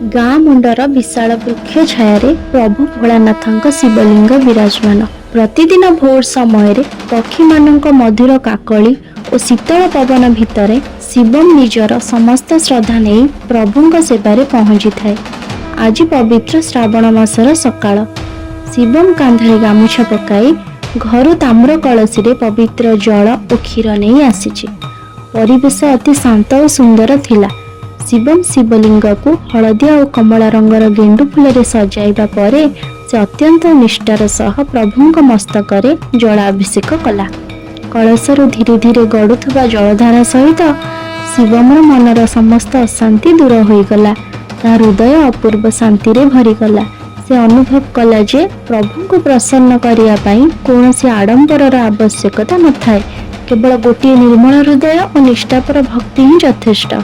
गाँ मुंडर विशाल वृक्ष छाया प्रभु भोलानाथ शिवलिंग विराजमान। प्रतिदिन भोर समय पक्षी मानक मधुर काकली और शीतल पवन भितर शिवम निजर समस्त श्रद्धा नहीं प्रभु सेवारे पहुँची थाए। आज पवित्र श्रावण मासर सकाळ शिवम कांधे गामुछा पकाई घर ताम्र कलसी पवित्र जल और क्षीर नहीं आसी। परिवेश अति शांत और सुंदर थिला। शिवम शिवलिंग को हलदिया और कमला रंगर गेंडु फूल सजाइबा परे से अत्यंत निष्ठार सह प्रभुंक मस्तक जलाभिषेक कला। कलशरू धीरे धीरे गड़ुवा जलधारा सहित शिवमर मनर समस्त अशांति दूर हो गला। हृदय अपूर्व शांति रे भरीगला। से अनुभव कला जे प्रभु को प्रसन्न करने कौन सी आडंबर आवश्यकता न थाए। केवल गोटे निर्मल हृदय और निष्ठापर भक्ति ही यथेष्ट।